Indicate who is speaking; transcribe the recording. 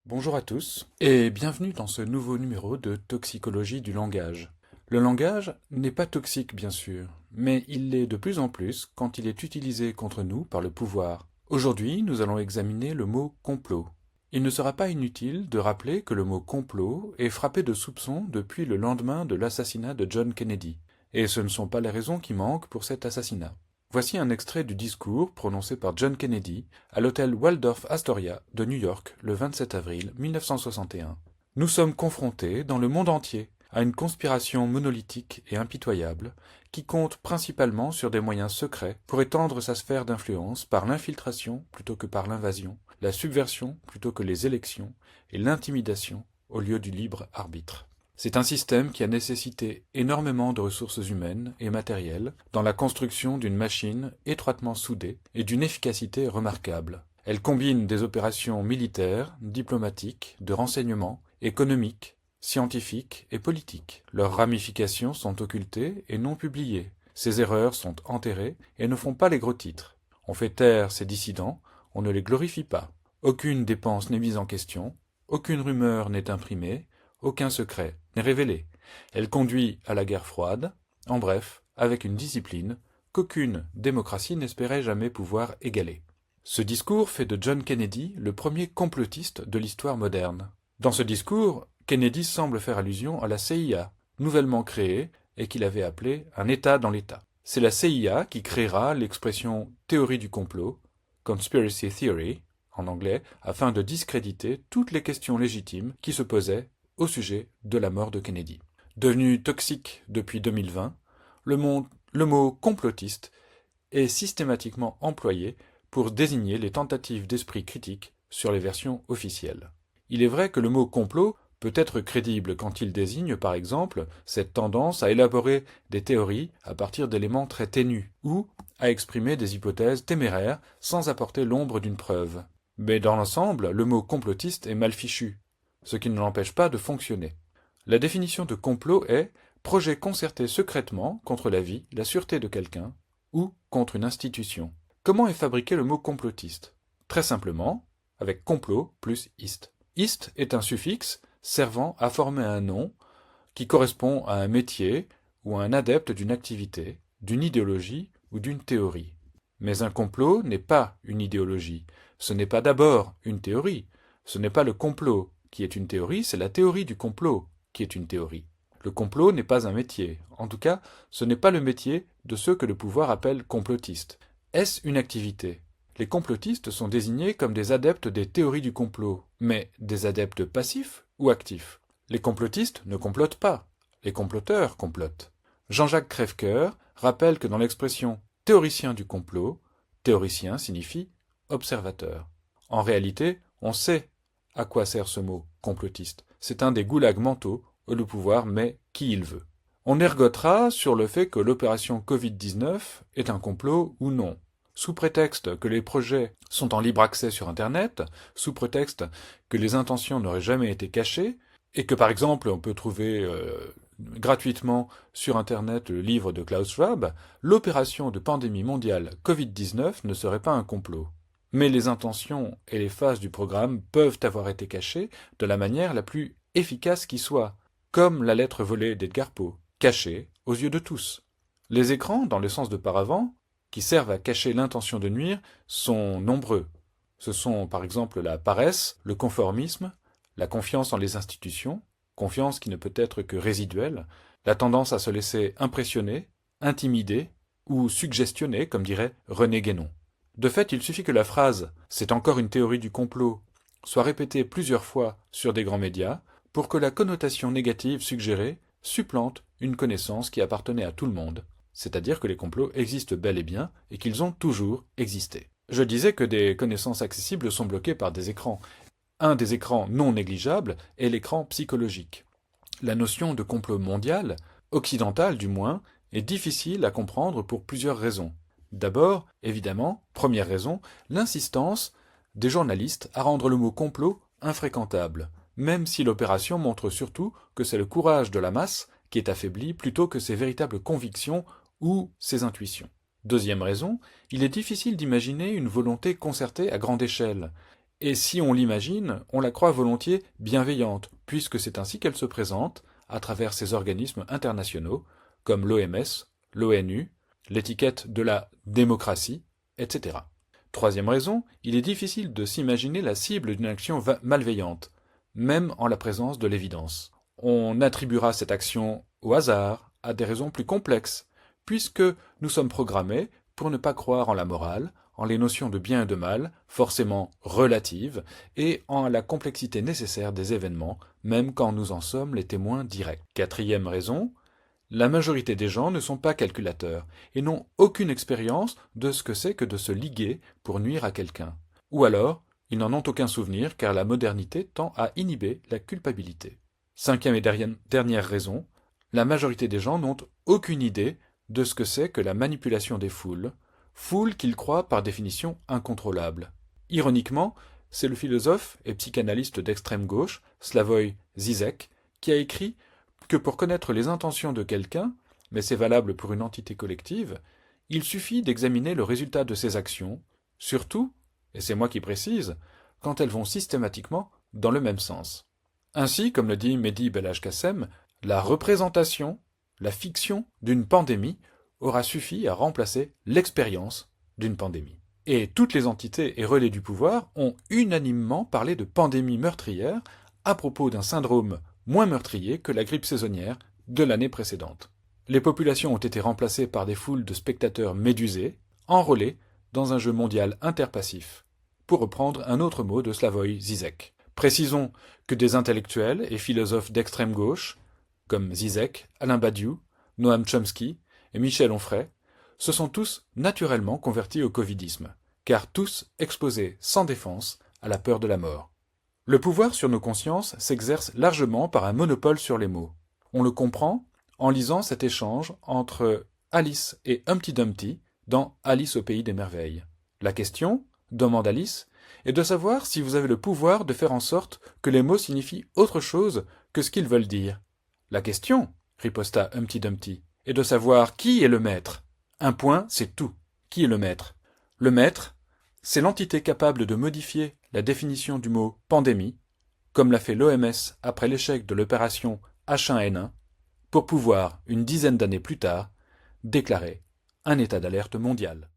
Speaker 1: Bonjour à tous et bienvenue dans ce nouveau numéro de Toxicologie du langage. Le langage n'est pas toxique bien sûr, mais il l'est de plus en plus quand il est utilisé contre nous par le pouvoir. Aujourd'hui, nous allons examiner le mot complot. Il ne sera pas inutile de rappeler que le mot complot est frappé de soupçons depuis le lendemain de l'assassinat de John Kennedy, et ce ne sont pas les raisons qui manquent pour cet assassinat. Voici un extrait du discours prononcé par John Kennedy à l'hôtel Waldorf Astoria de New York le 27 avril 1961. Nous sommes confrontés, dans le monde entier, à une conspiration monolithique et impitoyable qui compte principalement sur des moyens secrets pour étendre sa sphère d'influence par l'infiltration plutôt que par l'invasion, la subversion plutôt que les élections et l'intimidation au lieu du libre arbitre. C'est un système qui a nécessité énormément de ressources humaines et matérielles dans la construction d'une machine étroitement soudée et d'une efficacité remarquable. Elle combine des opérations militaires, diplomatiques, de renseignement, économiques, scientifiques et politiques. Leurs ramifications sont occultées et non publiées. Ces erreurs sont enterrées et ne font pas les gros titres. On fait taire ces dissidents, on ne les glorifie pas. Aucune dépense n'est mise en question, aucune rumeur n'est imprimée, aucun secret n'est révélé. Elle conduit à la guerre froide, en bref, avec une discipline qu'aucune démocratie n'espérait jamais pouvoir égaler. Ce discours fait de John Kennedy le premier complotiste de l'histoire moderne. Dans ce discours, Kennedy semble faire allusion à la CIA, nouvellement créée et qu'il avait appelée un État dans l'État. C'est la CIA qui créera l'expression théorie du complot, conspiracy theory, en anglais, afin de discréditer toutes les questions légitimes qui se posaient au sujet de la mort de Kennedy. Devenu toxique depuis 2020, le mot complotiste est systématiquement employé pour désigner les tentatives d'esprit critique sur les versions officielles. Il est vrai que le mot complot peut être crédible quand il désigne, par exemple, cette tendance à élaborer des théories à partir d'éléments très ténus, ou à exprimer des hypothèses téméraires sans apporter l'ombre d'une preuve. Mais dans l'ensemble, le mot complotiste est mal fichu, ce qui ne l'empêche pas de fonctionner. La définition de complot est projet concerté secrètement contre la vie, la sûreté de quelqu'un, ou contre une institution. Comment est fabriqué le mot complotiste? Très simplement, avec complot plus ist. Ist est un suffixe servant à former un nom qui correspond à un métier ou à un adepte d'une activité, d'une idéologie ou d'une théorie. Mais un complot n'est pas une idéologie, ce n'est pas d'abord une théorie, ce n'est pas le complot qui est une théorie, c'est la théorie du complot qui est une théorie. Le complot n'est pas un métier, en tout cas, ce n'est pas le métier de ceux que le pouvoir appelle complotistes. Est-ce une activité? Les complotistes sont désignés comme des adeptes des théories du complot, mais des adeptes passifs ou actifs? Les complotistes ne complotent pas, les comploteurs complotent. Jean-Jacques Crèvecoeur rappelle que dans l'expression théoricien du complot, théoricien signifie observateur. En réalité, on sait à quoi sert ce mot complotiste. C'est un des goulags mentaux où le pouvoir met qui il veut. On ergotera sur le fait que l'opération Covid-19 est un complot ou non. Sous prétexte que les projets sont en libre accès sur Internet, sous prétexte que les intentions n'auraient jamais été cachées, et que par exemple on peut trouver gratuitement sur Internet le livre de Klaus Schwab, l'opération de pandémie mondiale Covid-19 ne serait pas un complot. Mais les intentions et les phases du programme peuvent avoir été cachées de la manière la plus efficace qui soit, comme la lettre volée d'Edgar Poe, cachée aux yeux de tous. Les écrans, dans le sens de paravent, qui servent à cacher l'intention de nuire, sont nombreux. Ce sont par exemple la paresse, le conformisme, la confiance en les institutions, confiance qui ne peut être que résiduelle, la tendance à se laisser impressionner, intimider ou suggestionner, comme dirait René Guénon. De fait, il suffit que la phrase « c'est encore une théorie du complot » soit répétée plusieurs fois sur des grands médias pour que la connotation négative suggérée supplante une connaissance qui appartenait à tout le monde, c'est-à-dire que les complots existent bel et bien et qu'ils ont toujours existé. Je disais que des connaissances accessibles sont bloquées par des écrans. Un des écrans non négligeables est l'écran psychologique. La notion de complot mondial, occidental du moins, est difficile à comprendre pour plusieurs raisons. D'abord, évidemment, première raison, l'insistance des journalistes à rendre le mot complot infréquentable, même si l'opération montre surtout que c'est le courage de la masse qui est affaibli plutôt que ses véritables convictions ou ses intuitions. Deuxième raison, il est difficile d'imaginer une volonté concertée à grande échelle, Et si on l'imagine, on la croit volontiers bienveillante, puisque c'est ainsi qu'elle se présente à travers ces organismes internationaux, comme l'OMS, l'ONU, l'étiquette de la démocratie, etc. Troisième raison, il est difficile de s'imaginer la cible d'une action malveillante, même en la présence de l'évidence. On attribuera cette action au hasard, à des raisons plus complexes, puisque nous sommes programmés pour ne pas croire en la morale, en les notions de bien et de mal, forcément relatives, et en la complexité nécessaire des événements, même quand nous en sommes les témoins directs. Quatrième raison, la majorité des gens ne sont pas calculateurs, et n'ont aucune expérience de ce que c'est que de se liguer pour nuire à quelqu'un. Ou alors, ils n'en ont aucun souvenir car la modernité tend à inhiber la culpabilité. Cinquième et dernière raison, la majorité des gens n'ont aucune idée de ce que c'est que la manipulation des foules, foules qu'ils croient par définition incontrôlables. Ironiquement, c'est le philosophe et psychanalyste d'extrême gauche, Slavoj Žižek, qui a écrit que pour connaître les intentions de quelqu'un, mais c'est valable pour une entité collective, il suffit d'examiner le résultat de ses actions, surtout, et c'est moi qui précise, quand elles vont systématiquement dans le même sens. Ainsi, comme le dit Mehdi Belhaj-Qassem, la représentation, la fiction d'une pandémie aura suffi à remplacer l'expérience d'une pandémie. Et toutes les entités et relais du pouvoir ont unanimement parlé de pandémie meurtrière à propos d'un syndrome moins meurtrier que la grippe saisonnière de l'année précédente. Les populations ont été remplacées par des foules de spectateurs médusés, enrôlés dans un jeu mondial interpassif, pour reprendre un autre mot de Slavoj Žižek. Précisons que des intellectuels et philosophes d'extrême gauche, comme Žižek, Alain Badiou, Noam Chomsky et Michel Onfray, se sont tous naturellement convertis au covidisme, car tous exposés sans défense à la peur de la mort. Le pouvoir sur nos consciences s'exerce largement par un monopole sur les mots. On le comprend en lisant cet échange entre Alice et Humpty Dumpty dans Alice au pays des merveilles. La question, demande Alice, est de savoir si vous avez le pouvoir de faire en sorte que les mots signifient autre chose que ce qu'ils veulent dire. La question, riposta Humpty Dumpty, est de savoir qui est le maître. Un point, c'est tout. Qui est le maître? Le maître, c'est l'entité capable de modifier la définition du mot pandémie, comme l'a fait l'OMS après l'échec de l'opération H1N1, pour pouvoir, une dizaine d'années plus tard, déclarer un état d'alerte mondial.